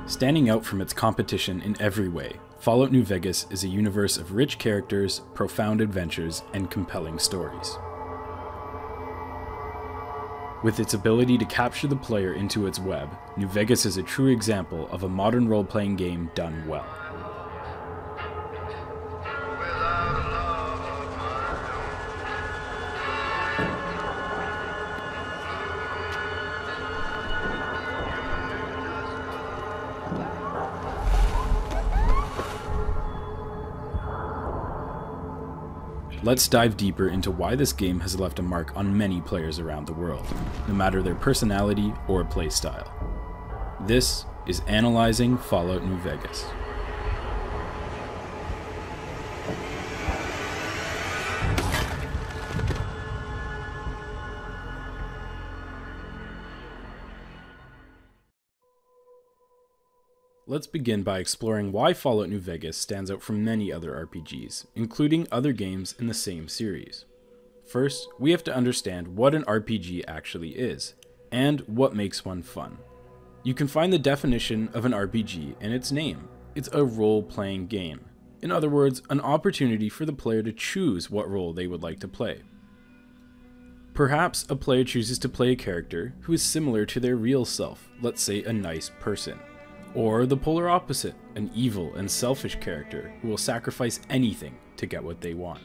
Standing out from its competition in every way, Fallout New Vegas is a universe of rich characters, profound adventures, and compelling stories. With its ability to capture the player into its web, New Vegas is a true example of a modern role-playing game done well. Let's dive deeper into why this game has left a mark on many players around the world, no matter their personality or playstyle. This is Analyzing Fallout New Vegas. Let's begin by exploring why Fallout New Vegas stands out from many other RPGs, including other games in the same series. First, we have to understand what an RPG actually is, and what makes one fun. You can find the definition of an RPG in its name. It's a role-playing game. In other words, an opportunity for the player to choose what role they would like to play. Perhaps a player chooses to play a character who is similar to their real self, let's say a nice person. Or the polar opposite, an evil and selfish character who will sacrifice anything to get what they want.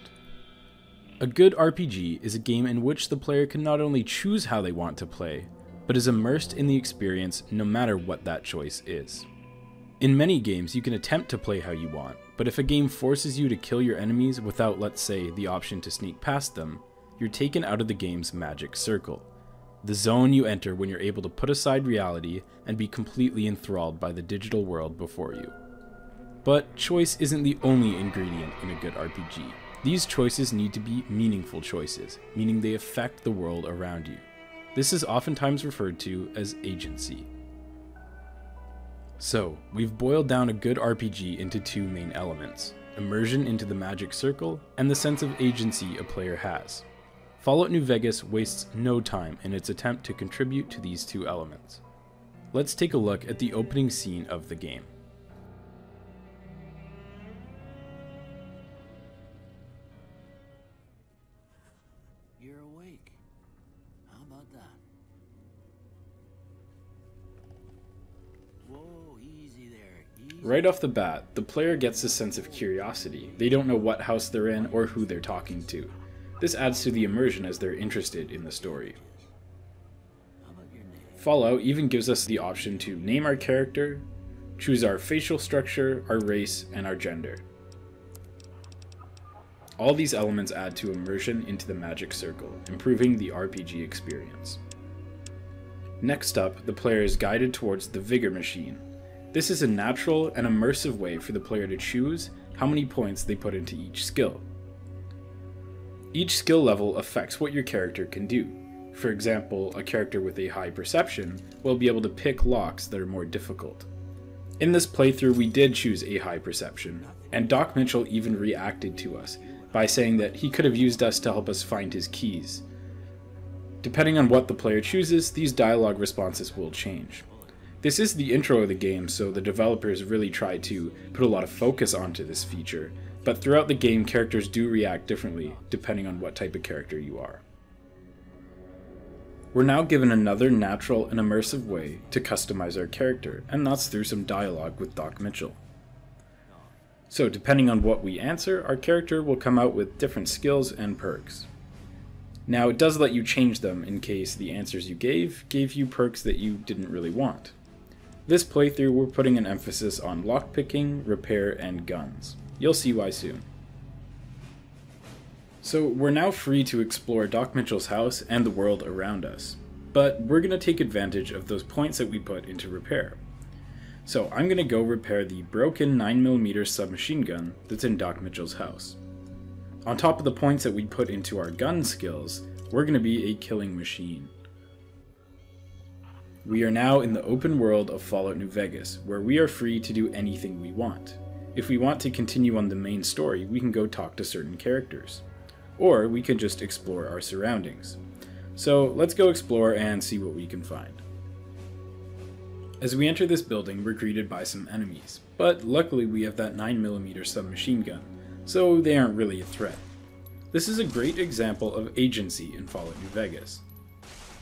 A good RPG is a game in which the player can not only choose how they want to play, but is immersed in the experience no matter what that choice is. In many games you can attempt to play how you want, but if a game forces you to kill your enemies without, let's say, the option to sneak past them, you're taken out of the game's magic circle. The zone you enter when you're able to put aside reality and be completely enthralled by the digital world before you. But choice isn't the only ingredient in a good RPG. These choices need to be meaningful choices, meaning they affect the world around you. This is oftentimes referred to as agency. So, we've boiled down a good RPG into two main elements: immersion into the magic circle and the sense of agency a player has. Fallout New Vegas wastes no time in its attempt to contribute to these two elements. Let's take a look at the opening scene of the game. You're awake. How about that? Whoa, easy there. Easy. Right off the bat, the player gets a sense of curiosity. They don't know what house they're in or who they're talking to. This adds to the immersion as they're interested in the story. Fallout even gives us the option to name our character, choose our facial structure, our race, and our gender. All these elements add to immersion into the magic circle, improving the RPG experience. Next up, the player is guided towards the Vigor Machine. This is a natural and immersive way for the player to choose how many points they put into each skill. Each skill level affects what your character can do. For example, a character with a high perception will be able to pick locks that are more difficult. In this playthrough we did choose a high perception, and Doc Mitchell even reacted to us by saying that he could have used us to help us find his keys. Depending on what the player chooses, these dialogue responses will change. This is the intro of the game, so the developers really tried to put a lot of focus onto this feature, but throughout the game characters do react differently depending on what type of character you are. We're now given another natural and immersive way to customize our character, and that's through some dialogue with Doc Mitchell. So depending on what we answer, our character will come out with different skills and perks. Now it does let you change them in case the answers you gave you perks that you didn't really want. This playthrough we're putting an emphasis on lockpicking, repair, and guns. You'll see why soon. So we're now free to explore Doc Mitchell's house and the world around us, but we're going to take advantage of those points that we put into repair. So I'm going to go repair the broken 9mm submachine gun that's in Doc Mitchell's house. On top of the points that we put into our gun skills, we're going to be a killing machine. We are now in the open world of Fallout New Vegas, where we are free to do anything we want. If we want to continue on the main story, we can go talk to certain characters. Or we can just explore our surroundings. So let's go explore and see what we can find. As we enter this building, we're greeted by some enemies, but luckily we have that 9mm submachine gun, so they aren't really a threat. This is a great example of agency in Fallout New Vegas.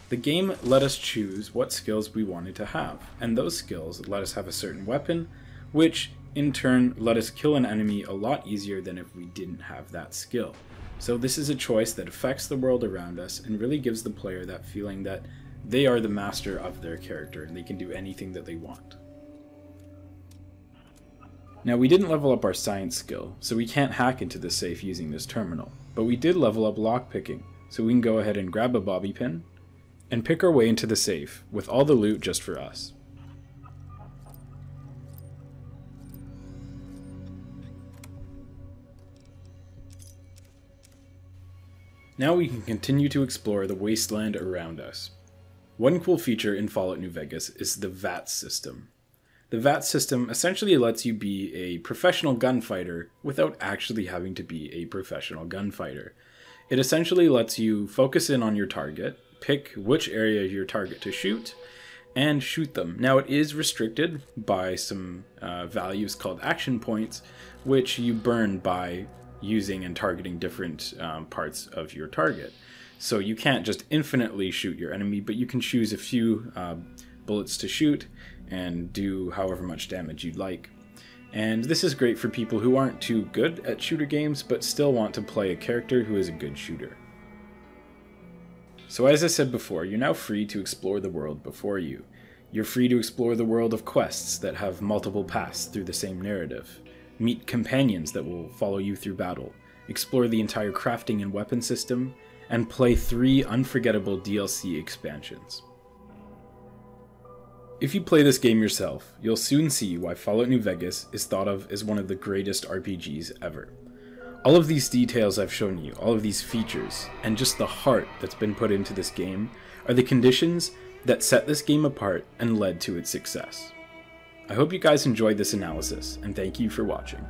The game let us choose what skills we wanted to have, and those skills let us have a certain weapon, which in turn let us kill an enemy a lot easier than if we didn't have that skill. So this is a choice that affects the world around us and really gives the player that feeling that they are the master of their character and they can do anything that they want. Now, we didn't level up our science skill, so we can't hack into this safe using this terminal, but we did level up lockpicking, so we can go ahead and grab a bobby pin and pick our way into the safe with all the loot just for us. Now we can continue to explore the wasteland around us. One cool feature in Fallout New Vegas is the VAT system. The VAT system essentially lets you be a professional gunfighter without actually having to be a professional gunfighter. It essentially lets you focus in on your target, pick which area your target to shoot, and shoot them. Now it is restricted by some values called action points, which you burn by using and targeting different parts of your target. So you can't just infinitely shoot your enemy, but you can choose a few bullets to shoot and do however much damage you'd like. And this is great for people who aren't too good at shooter games, but still want to play a character who is a good shooter. So as I said before, you're now free to explore the world before you. You're free to explore the world of quests that have multiple paths through the same narrative, meet companions that will follow you through battle, explore the entire crafting and weapon system, and play 3 unforgettable DLC expansions. If you play this game yourself, you'll soon see why Fallout New Vegas is thought of as one of the greatest RPGs ever. All of these details I've shown you, all of these features, and just the heart that's been put into this game are the conditions that set this game apart and led to its success. I hope you guys enjoyed this analysis, and thank you for watching.